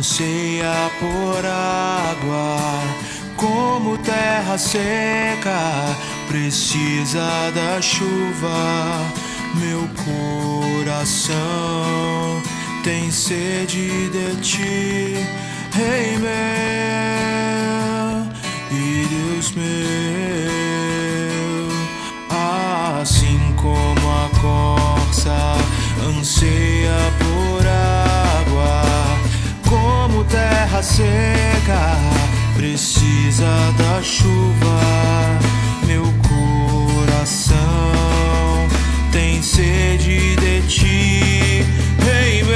anseia por água, como terra seca, precisa da chuva. Meu coração tem sede de ti, Rei meu e Deus meu. Assim como a corça anseia por água, como terra seca, precisa da chuva. Meu coração tem sede de ti, Rei meu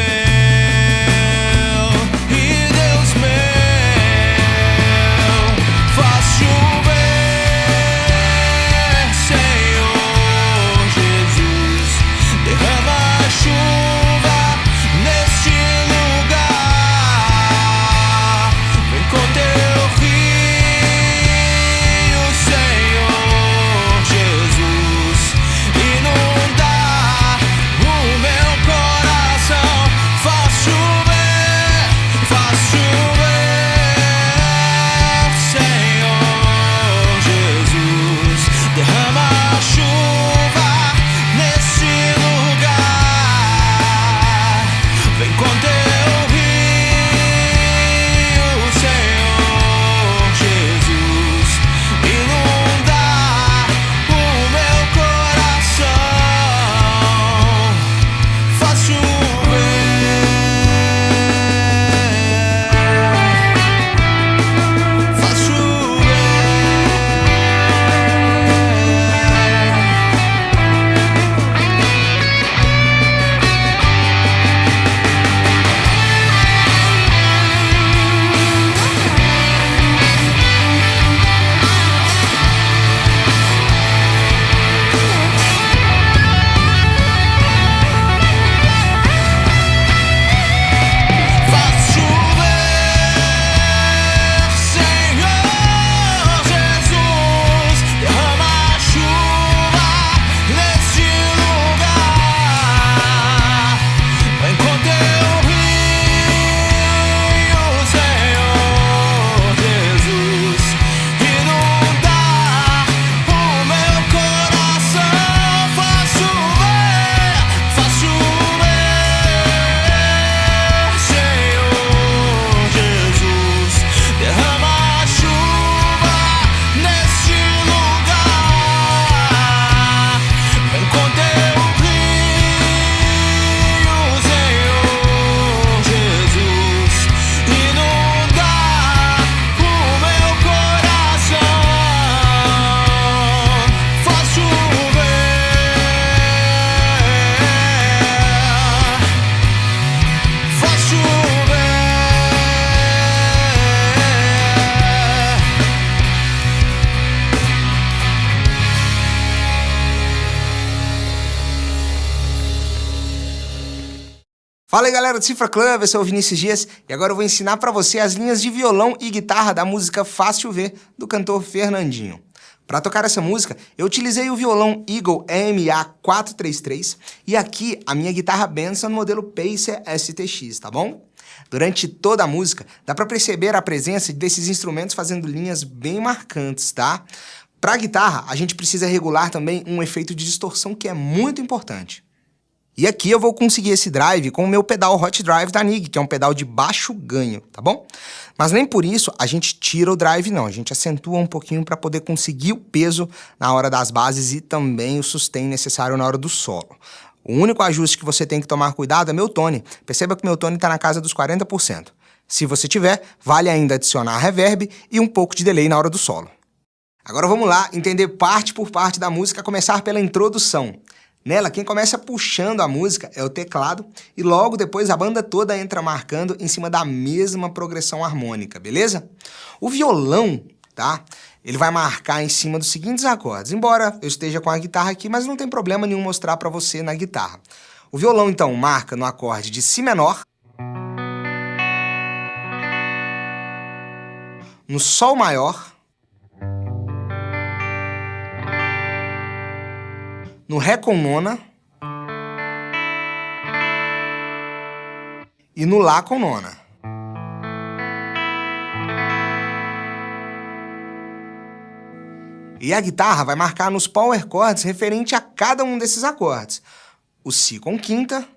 e Deus meu. Faz chover, Senhor Jesus, derrama a chuva neste lugar. Vem com teu rio, Senhor Jesus, inunda o meu coração. Faz chover, Senhor Jesus, derrama a chuva nesse lugar. Vem com teu rio, Senhor Jesus, inunda o meu coração. Faz chover, faz chover. Faz chover, Senhor Jesus, derrama a chuva neste lugar. Vem com teu rio, Senhor Jesus, inunda o meu coração. Faz chover, Senhor Jesus, derrama a chuva neste lugar. Vem com teu rio, Senhor Jesus, inunda o meu coração. Faz chover, faz chover. Fala aí galera do Cifra Club, eu sou o Vinícius Dias e agora eu vou ensinar pra você as linhas de violão e guitarra da música Faz Chover, do cantor Fernandinho. Para tocar essa música, eu utilizei o violão Eagle EMA 433 e aqui a minha guitarra Benson modelo Pacer STX, tá bom? Durante toda a música, dá para perceber a presença desses instrumentos fazendo linhas bem marcantes, tá? Para a guitarra, a gente precisa regular também um efeito de distorção que é muito importante. E aqui eu vou conseguir esse drive com o meu pedal Hot Drive da NIG, que é um pedal de baixo ganho, tá bom? Mas nem por isso a gente tira o drive não, a gente acentua um pouquinho para poder conseguir o peso na hora das bases e também o sustain necessário na hora do solo. O único ajuste que você tem que tomar cuidado é meu tone. Perceba que meu tone está na casa dos 40%. Se você tiver, vale ainda adicionar reverb e um pouco de delay na hora do solo. Agora vamos lá entender parte por parte da música, a começar pela introdução. Nela, quem começa puxando a música é o teclado e logo depois a banda toda entra marcando em cima da mesma progressão harmônica, beleza? O violão, tá? Ele vai marcar em cima dos seguintes acordes, embora eu esteja com a guitarra aqui, mas não tem problema nenhum mostrar para você na guitarra. O violão, então, marca no acorde de Si menor, no Sol maior, no Ré com nona e no Lá com nona. E a guitarra vai marcar nos power chords referente a cada um desses acordes. O Si com quinta,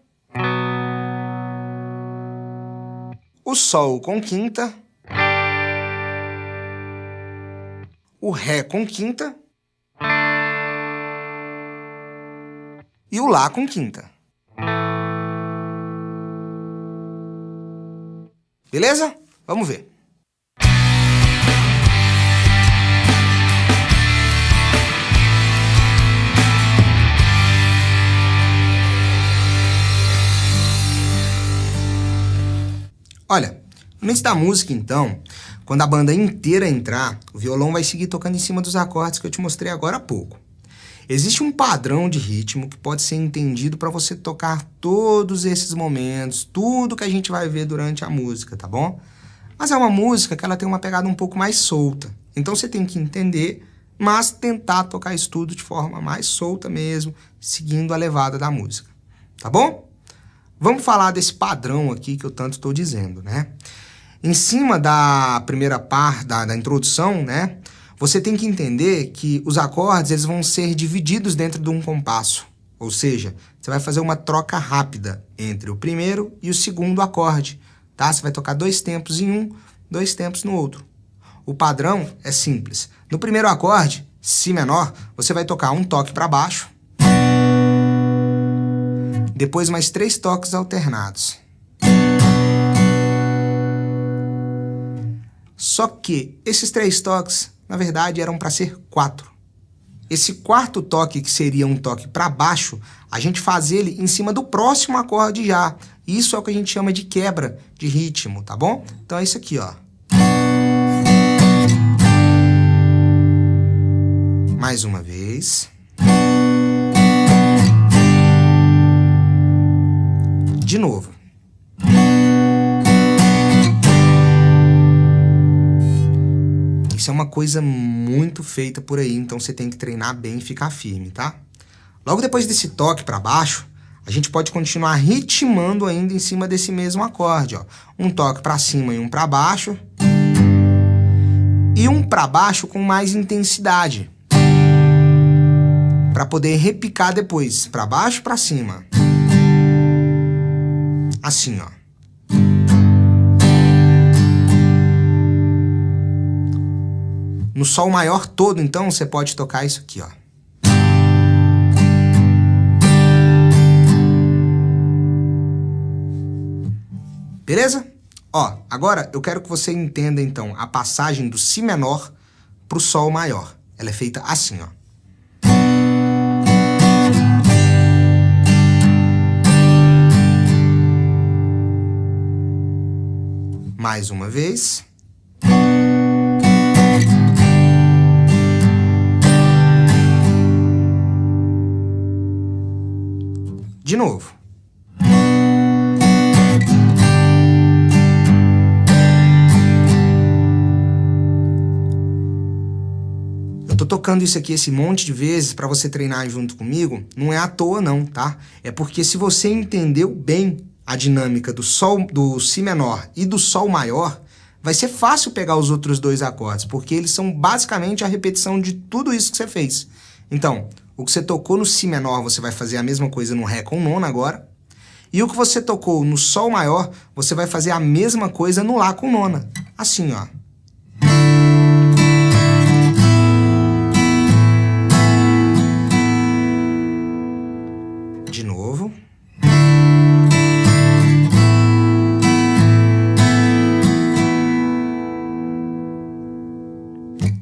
o Sol com quinta, o Ré com quinta e o Lá com quinta. Beleza? Vamos ver. Olha, no início da música, então, quando a banda inteira entrar, o violão vai seguir tocando em cima dos acordes que eu te mostrei agora há pouco. Existe um padrão de ritmo que pode ser entendido para você tocar todos esses momentos, tudo que a gente vai ver durante a música, tá bom? Mas é uma música que ela tem uma pegada um pouco mais solta. Então você tem que entender, mas tentar tocar isso tudo de forma mais solta mesmo, seguindo a levada da música, tá bom? Vamos falar desse padrão aqui que eu tanto estou dizendo, né? Em cima da primeira parte da introdução, né? Você tem que entender que os acordes eles vão ser divididos dentro de um compasso. Ou seja, você vai fazer uma troca rápida entre o primeiro e o segundo acorde, tá? Você vai tocar 2 tempos em um, 2 tempos no outro. O padrão é simples. No primeiro acorde, Si menor, você vai tocar um toque para baixo, depois mais 3 toques alternados. Só que esses 3 toques, na verdade, eram para ser 4. Esse quarto toque, que seria um toque para baixo, a gente faz ele em cima do próximo acorde já. Isso é o que a gente chama de quebra de ritmo, tá bom? Então é isso aqui, ó. Mais uma vez. De novo. Isso é uma coisa muito feita por aí, então você tem que treinar bem e ficar firme, tá? Logo depois desse toque para baixo, a gente pode continuar ritmando ainda em cima desse mesmo acorde, ó. Um toque para cima e um para baixo. E um para baixo com mais intensidade. Para poder repicar depois, para baixo e para cima. Assim, ó. No Sol maior todo, então, você pode tocar isso aqui, ó. Beleza? Ó, agora eu quero que você entenda, então, a passagem do Si menor pro Sol maior. Ela é feita assim, ó. Mais uma vez. De novo. Eu tô tocando isso aqui esse monte de vezes para você treinar junto comigo, não é à toa não, tá? É porque se você entendeu bem a dinâmica do Si menor e do Sol maior, vai ser fácil pegar os outros 2 acordes, porque eles são basicamente a repetição de tudo isso que você fez. Então, o que você tocou no Si menor, você vai fazer a mesma coisa no Ré com nona agora. E o que você tocou no Sol maior, você vai fazer a mesma coisa no Lá com nona. Assim, ó. De novo.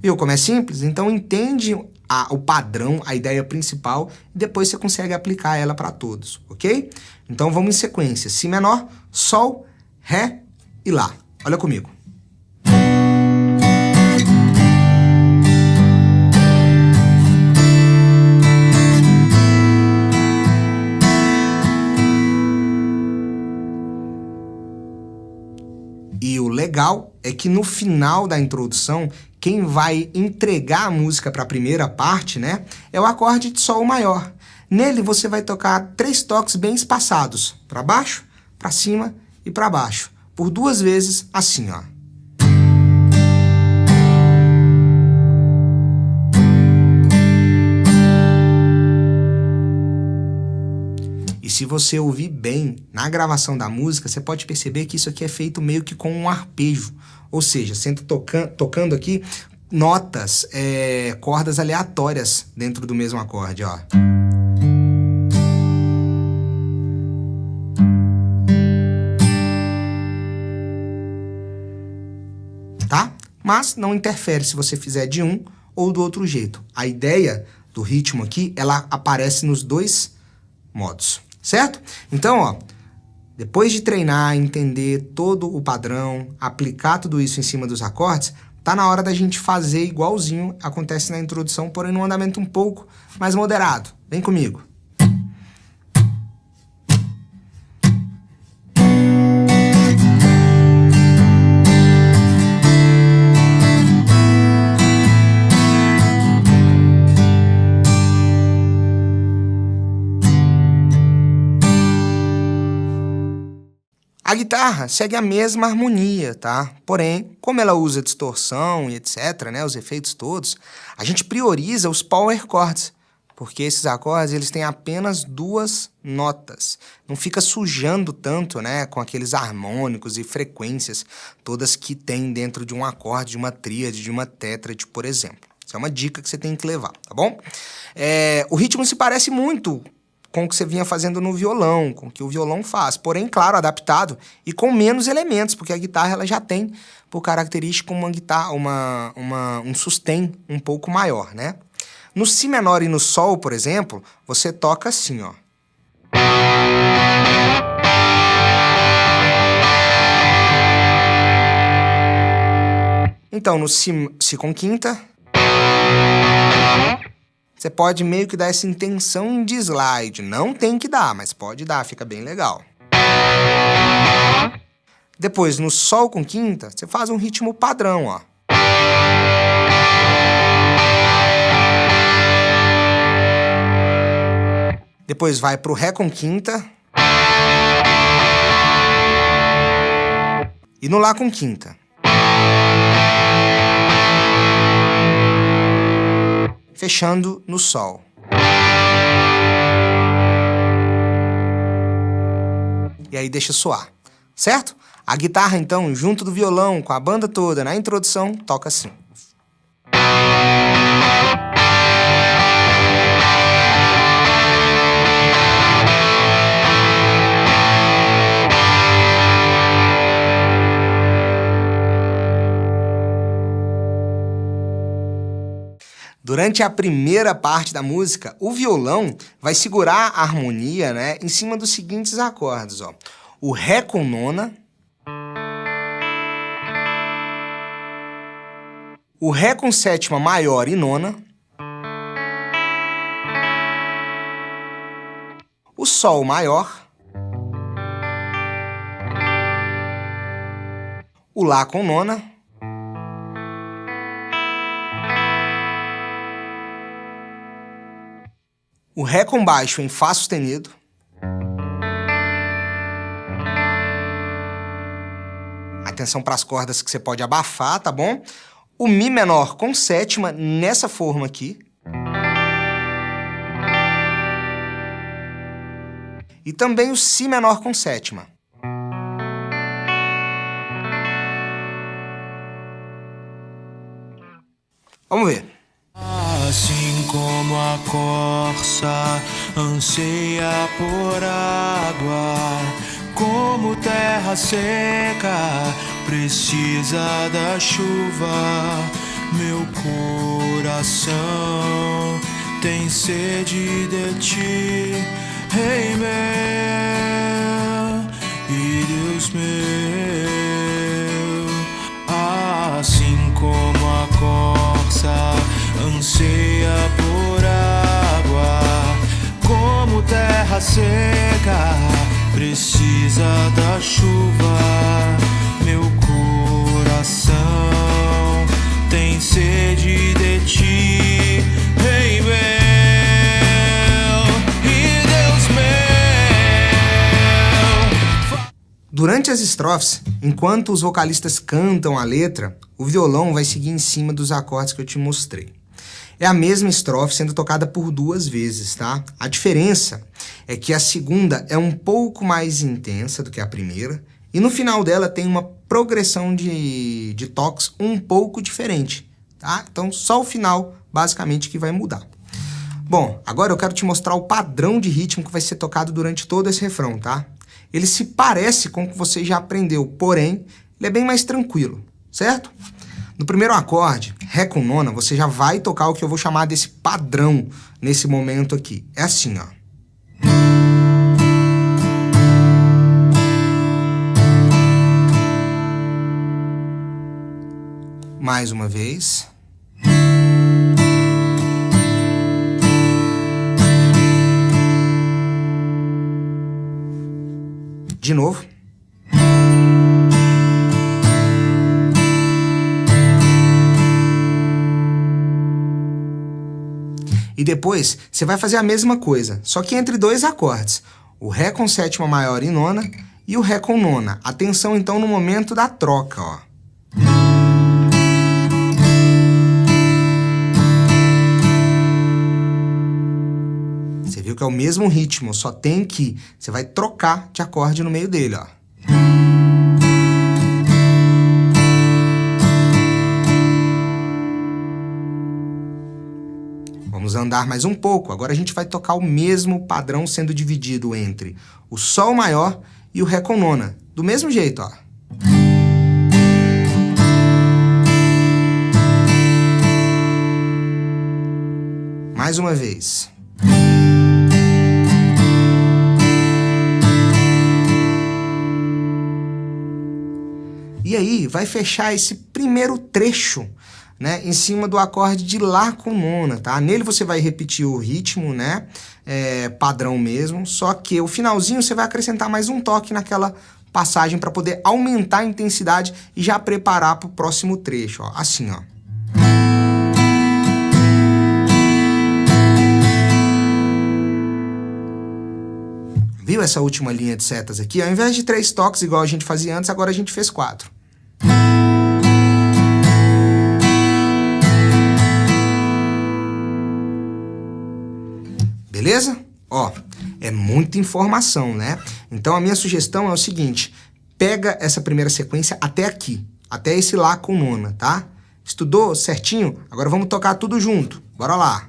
Viu como é simples? Então entende o padrão, a ideia principal, e depois você consegue aplicar ela para todos, ok? Então vamos em sequência. Si menor, Sol, Ré e Lá. Olha comigo. E o legal é que no final da introdução, quem vai entregar a música para a primeira parte, né, é o acorde de Sol maior. Nele você vai tocar 3 toques bem espaçados, para baixo, para cima e para baixo, por 2 vezes assim, ó. se você ouvir bem na gravação da música, você pode perceber que isso aqui é feito meio que com um arpejo. Ou seja, sendo tocando aqui notas, cordas aleatórias dentro do mesmo acorde, ó. Tá? Mas não interfere se você fizer de um ou do outro jeito. A ideia do ritmo aqui, ela aparece nos dois modos, certo? Então, ó, depois de treinar, entender todo o padrão, aplicar tudo isso em cima dos acordes, tá na hora da gente fazer igualzinho acontece na introdução, porém num andamento um pouco mais moderado. Vem comigo. A guitarra segue a mesma harmonia, tá? Porém, como ela usa distorção e etc, né, os efeitos todos, a gente prioriza os power chords, porque esses acordes eles têm apenas 2 notas. Não fica sujando tanto, né, com aqueles harmônicos e frequências todas que tem dentro de um acorde, de uma tríade, de uma tétrade, por exemplo. Isso é uma dica que você tem que levar, tá bom? O ritmo se parece muito com o que você vinha fazendo no violão, com o que o violão faz. Porém, claro, adaptado e com menos elementos, porque a guitarra ela já tem, por característica, um sustain um pouco maior, né? No si menor e no sol, por exemplo, você toca assim, ó. Então, no si com quinta, você pode meio que dar essa intenção de slide. Não tem que dar, mas pode dar, fica bem legal. Depois, no sol com quinta, você faz um ritmo padrão, ó. Depois vai pro ré com quinta. E no lá com quinta. Fechando no sol. E aí deixa soar, certo? A guitarra, então, junto do violão, com a banda toda, na introdução, toca assim. Durante a primeira parte da música, o violão vai segurar a harmonia, né, em cima dos seguintes acordes, ó. O ré com nona, o ré com sétima maior e nona, o sol maior, o lá com nona, o ré com baixo em fá sustenido, atenção para as cordas que você pode abafar, tá bom? O mi menor com sétima nessa forma aqui. E também o si menor com sétima. Vamos ver. Assim como a corça anseia por água, como terra seca precisa da chuva, meu coração tem sede de ti, Rei meu e Deus meu. Assim como a corça anseia por água, como terra seca precisa da chuva, meu coração tem sede de ti, Rei meu e Deus meu. Durante as estrofes, enquanto os vocalistas cantam a letra, o violão vai seguir em cima dos acordes que eu te mostrei. é a mesma estrofe sendo tocada por 2 vezes, tá? A diferença é que a segunda é um pouco mais intensa do que a primeira e no final dela tem uma progressão de toques um pouco diferente, tá? Então, só o final, basicamente, que vai mudar. Bom, agora eu quero te mostrar o padrão de ritmo que vai ser tocado durante todo esse refrão, tá? Ele se parece com o que você já aprendeu, porém, ele é bem mais tranquilo, certo? No primeiro acorde, Ré com nona, você já vai tocar o que eu vou chamar desse padrão nesse momento aqui. É assim, ó. Mais uma vez. De novo. E depois, você vai fazer a mesma coisa, só que entre 2 acordes. O Ré com sétima maior e nona e o Ré com nona. Atenção, então, no momento da troca, ó. Você viu que é o mesmo ritmo, só tem que você vai trocar de acorde no meio dele, ó. Vamos andar mais um pouco. Agora a gente vai tocar o mesmo padrão sendo dividido entre o Sol maior e o Ré com nona. Do mesmo jeito, ó. Mais uma vez. E aí, vai fechar esse primeiro trecho, né, em cima do acorde de Lá com nona, tá? Nele você vai repetir o ritmo, né, padrão mesmo, só que o finalzinho você vai acrescentar mais um toque naquela passagem para poder aumentar a intensidade e já preparar para o próximo trecho, ó, assim, ó. Viu essa última linha de setas aqui? Ao invés de 3 toques, igual a gente fazia antes, agora a gente fez 4. Beleza? Ó, é muita informação, né? Então a minha sugestão é o seguinte, pega essa primeira sequência até aqui, até esse Lá com nona, tá? Estudou certinho? Agora vamos tocar tudo junto. Bora lá!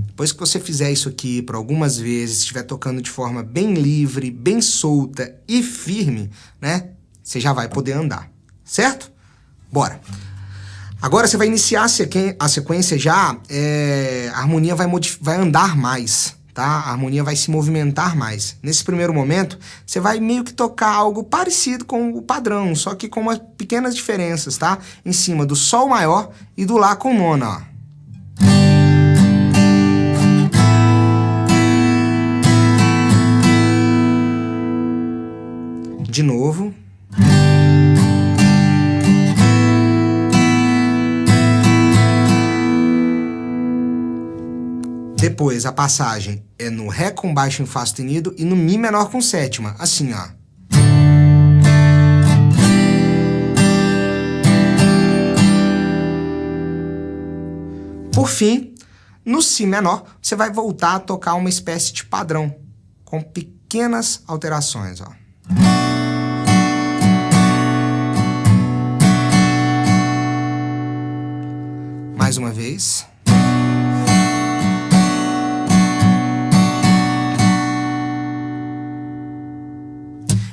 Depois que você fizer isso aqui por algumas vezes, estiver tocando de forma bem livre, bem solta e firme, né? Você já vai poder andar, certo? Bora! Agora você vai iniciar a sequência já, a harmonia vai andar mais, tá? A harmonia vai se movimentar mais. Nesse primeiro momento, você vai meio que tocar algo parecido com o padrão, só que com umas pequenas diferenças, tá? Em cima do Sol maior e do Lá com nona, ó. De novo. Depois a passagem é no Ré com baixo em Fá sustenido e no Mi menor com sétima, assim, ó. Por fim, no Si menor, você vai voltar a tocar uma espécie de padrão, com pequenas alterações, ó. Mais uma vez.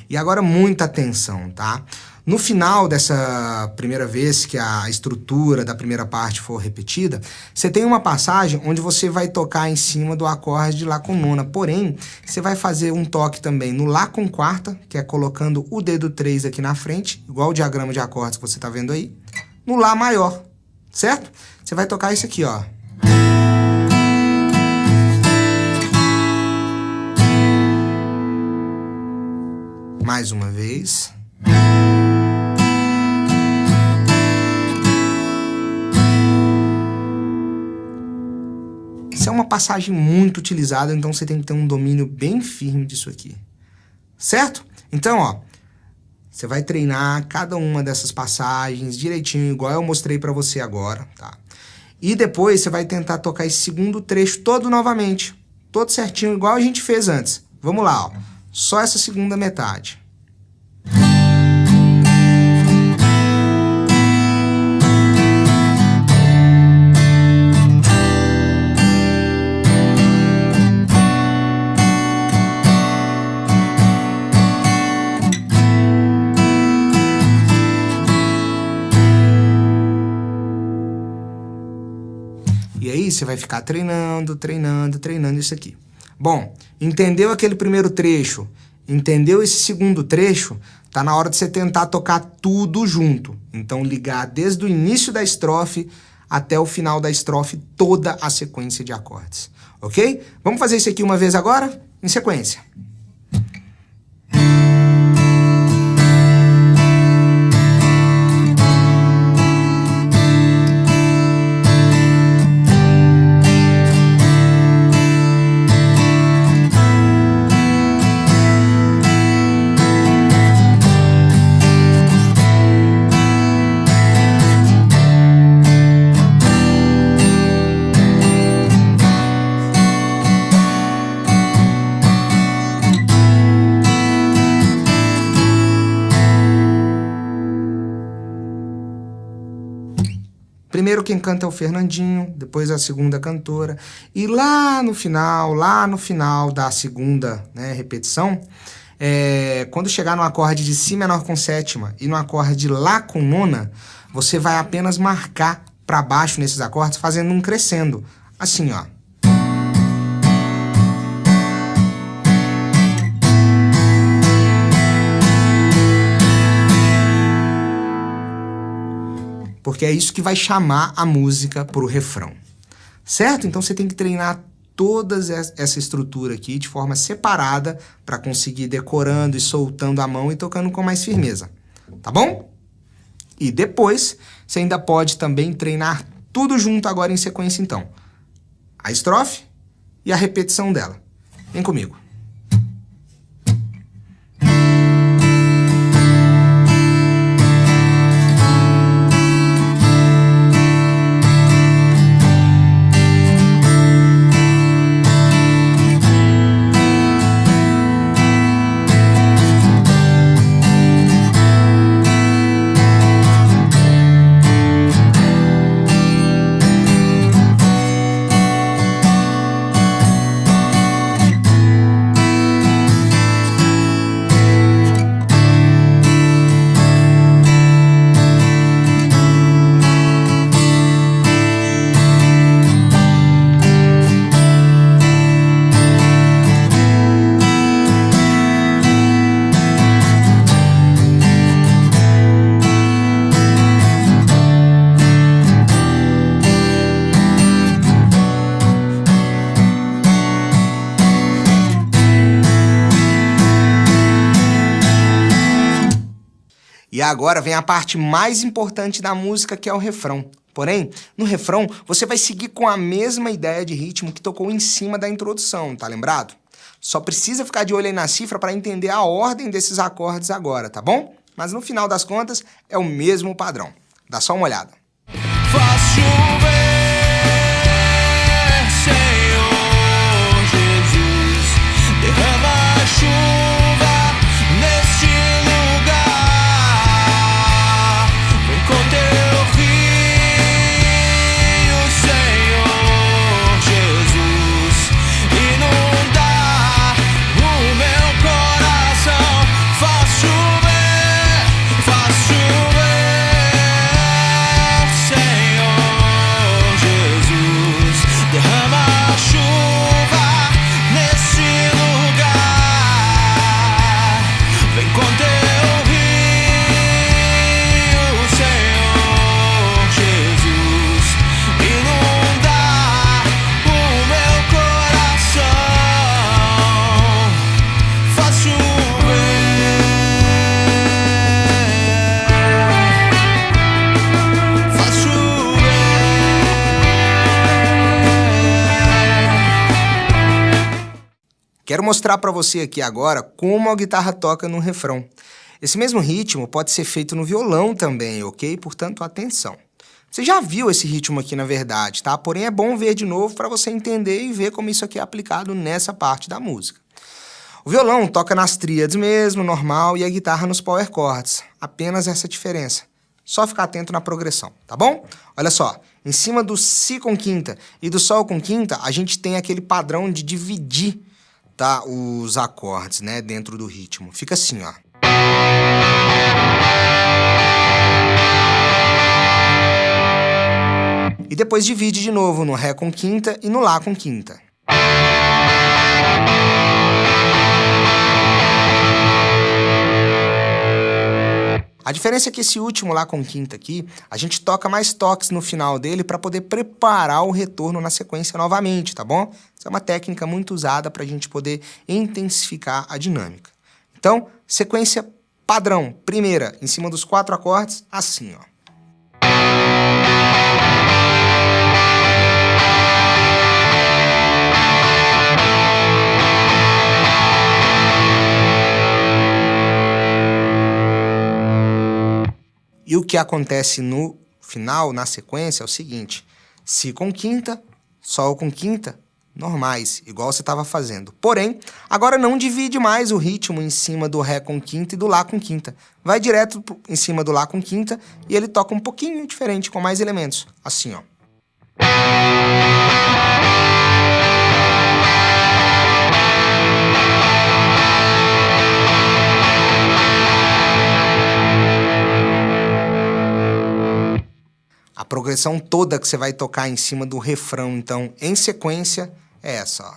E agora muita atenção, tá? No final dessa primeira vez que a estrutura da primeira parte for repetida, você tem uma passagem onde você vai tocar em cima do acorde de Lá com nona. Porém, você vai fazer um toque também no Lá com quarta, que é colocando o dedo 3 aqui na frente, igual o diagrama de acordes que você está vendo aí, no Lá maior, certo? Você vai tocar isso aqui, ó. Mais uma vez. Essa é uma passagem muito utilizada, então você tem que ter um domínio bem firme disso aqui. Certo? Então, ó, você vai treinar cada uma dessas passagens direitinho, igual eu mostrei pra você agora, tá? E depois você vai tentar tocar esse segundo trecho todo novamente, todo certinho, igual a gente fez antes. Vamos lá, ó. Só essa segunda metade. E aí você vai ficar treinando, treinando, treinando isso aqui. Bom, entendeu aquele primeiro trecho? Entendeu esse segundo trecho? Tá na hora de você tentar tocar tudo junto. Então ligar desde o início da estrofe até o final da estrofe toda a sequência de acordes. Ok? Vamos fazer isso aqui uma vez agora? Em sequência. Primeiro quem canta é o Fernandinho, depois a segunda cantora. E lá no final da segunda, né, repetição, quando chegar no acorde de Si menor com sétima e no acorde de Lá com nona, você vai apenas marcar para baixo nesses acordes, fazendo um crescendo. Assim, ó. Porque é isso que vai chamar a música pro refrão. Certo? Então você tem que treinar toda essa estrutura aqui de forma separada para conseguir decorando e soltando a mão e tocando com mais firmeza. Tá bom? E depois você ainda pode também treinar tudo junto agora em sequência então. A estrofe e a repetição dela. Vem comigo. E agora vem a parte mais importante da música, que é o refrão. Porém, no refrão, você vai seguir com a mesma ideia de ritmo que tocou em cima da introdução, tá lembrado? Só precisa ficar de olho aí na cifra para entender a ordem desses acordes agora, tá bom? Mas no final das contas, é o mesmo padrão. Dá só uma olhada. Faz chover, Senhor Jesus, derrama a chuva neste lugar. Vem com teu filho, Senhor Jesus, inundar o meu coração. Faz chover, Senhor. Quero mostrar para você aqui agora como a guitarra toca no refrão. Esse mesmo ritmo pode ser feito no violão também, ok? Portanto, atenção. Você já viu esse ritmo aqui, na verdade, tá? Porém, é bom ver de novo para você entender e ver como isso aqui é aplicado nessa parte da música. O violão toca nas tríades mesmo, normal, e a guitarra nos power chords. Apenas essa diferença. Só ficar atento na progressão, tá bom? Olha só, em cima do Si com quinta e do Sol com quinta, a gente tem aquele padrão de dividir, tá, os acordes, né, dentro do ritmo. Fica assim, ó. E depois divide de novo no Ré com quinta e no Lá com quinta. A diferença é que esse último Lá com quinta aqui, a gente toca mais toques no final dele para poder preparar o retorno na sequência novamente, tá bom? Essa é uma técnica muito usada para a gente poder intensificar a dinâmica. Então, sequência padrão, primeira, em cima dos 4 acordes, assim, ó. E o que acontece no final, na sequência, é o seguinte: Si com quinta, Sol com quinta, normais, igual você estava fazendo. Porém, agora não divide mais o ritmo em cima do Ré com quinta e do Lá com quinta. Vai direto em cima do Lá com quinta e ele toca um pouquinho diferente, com mais elementos. Assim, ó. A progressão toda que você vai tocar em cima do refrão, então, em sequência, é essa, ó.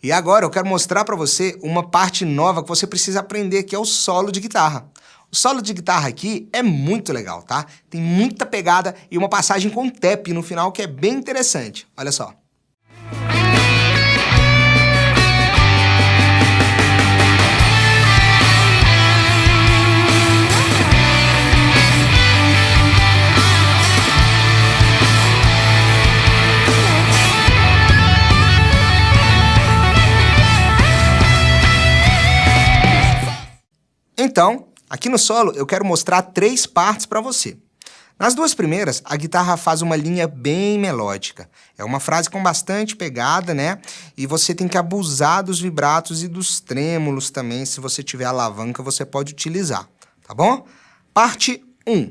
E agora eu quero mostrar para você uma parte nova que você precisa aprender, que é o solo de guitarra. O solo de guitarra aqui é muito legal, tá? Tem muita pegada e uma passagem com tap no final que é bem interessante. Olha só. Então, aqui no solo, eu quero mostrar 3 partes para você. Nas 2 primeiras, a guitarra faz uma linha bem melódica. É uma frase com bastante pegada, né? E você tem que abusar dos vibratos e dos trêmulos também. Se você tiver alavanca, você pode utilizar, tá bom? Parte 1.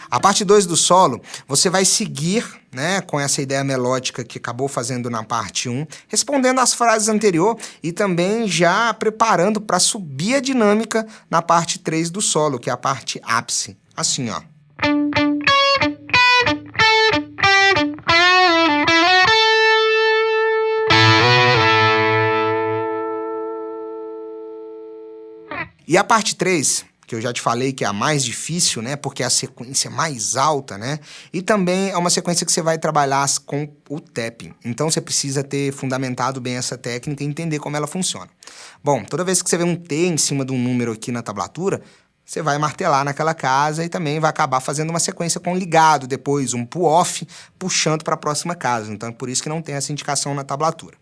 A parte 2 do solo, você vai seguir, né, com essa ideia melódica que acabou fazendo na parte 1, respondendo às frases anteriores e também já preparando para subir a dinâmica na parte 3 do solo, que é a parte ápice. Assim, ó. E a parte 3, que eu já te falei que é a mais difícil, né? Porque é a sequência mais alta, né? E também é uma sequência que você vai trabalhar com o tapping. Então você precisa ter fundamentado bem essa técnica e entender como ela funciona. Bom, toda vez que você vê um T em cima de um número aqui na tablatura, você vai martelar naquela casa e também vai acabar fazendo uma sequência com ligado, depois um pull-off, puxando para a próxima casa. Então é por isso que não tem essa indicação na tablatura.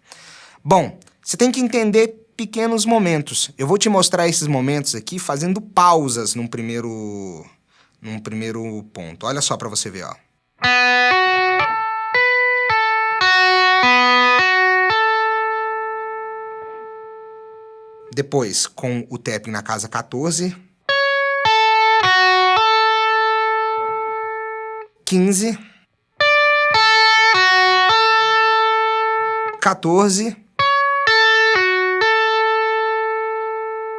Bom, você tem que entender pequenos momentos. Eu vou te mostrar esses momentos aqui fazendo pausas num primeiro ponto. Olha só para você ver, ó. Depois, com o tapping na casa 14. 15, 14,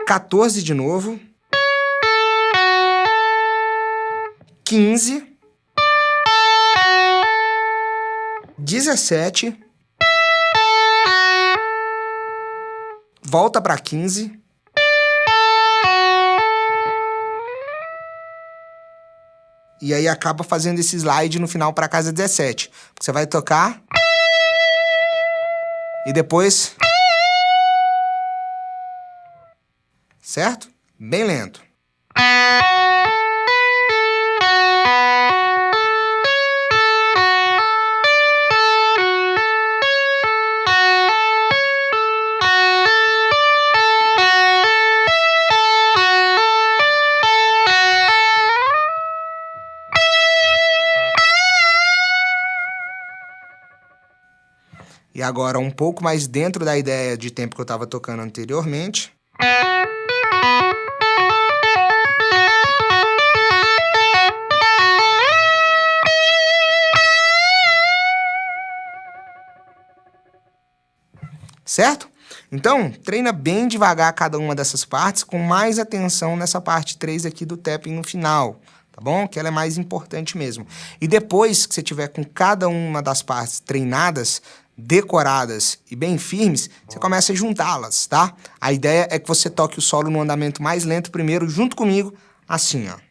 14 de novo, 15, 17, volta para 15, e aí acaba fazendo esse slide no final para casa 17. Você vai tocar e depois, certo? Bem lento. E agora um pouco mais dentro da ideia de tempo que eu estava tocando anteriormente. Certo? Então, treina bem devagar cada uma dessas partes, com mais atenção nessa parte 3 aqui do tapping no final, tá bom? Que ela é mais importante mesmo. E depois que você tiver com cada uma das partes treinadas, decoradas e bem firmes, você começa a juntá-las, tá? A ideia é que você toque o solo no andamento mais lento primeiro, junto comigo, assim, ó.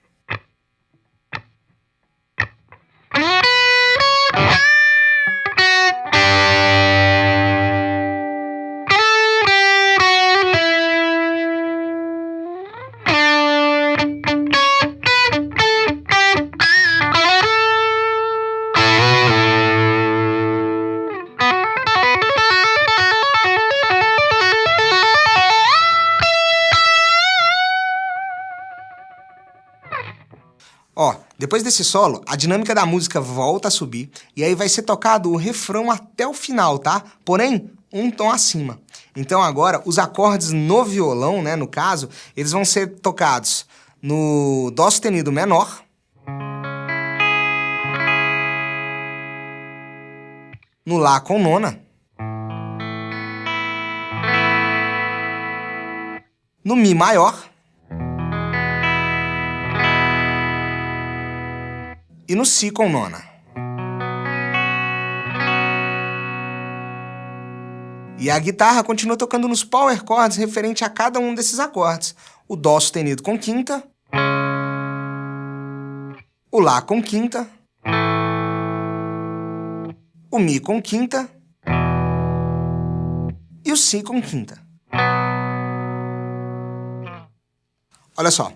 Ó, depois desse solo, a dinâmica da música volta a subir e aí vai ser tocado o refrão até o final, tá? Porém, um tom acima. Então agora, os acordes no violão, né, no caso, eles vão ser tocados no Dó sustenido menor, no Lá com nona, no Mi maior e no Si com nona. E a guitarra continua tocando nos power chords referente a cada um desses acordes. O Dó sustenido com quinta, o Lá com quinta, o Mi com quinta e o Si com quinta. Olha só.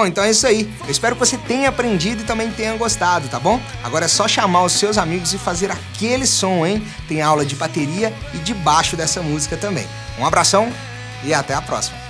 Bom, então é isso aí. Eu espero que você tenha aprendido e também tenha gostado, tá bom? Agora é só chamar os seus amigos e fazer aquele som, hein? Tem aula de bateria e de baixo dessa música também. Um abração e até a próxima.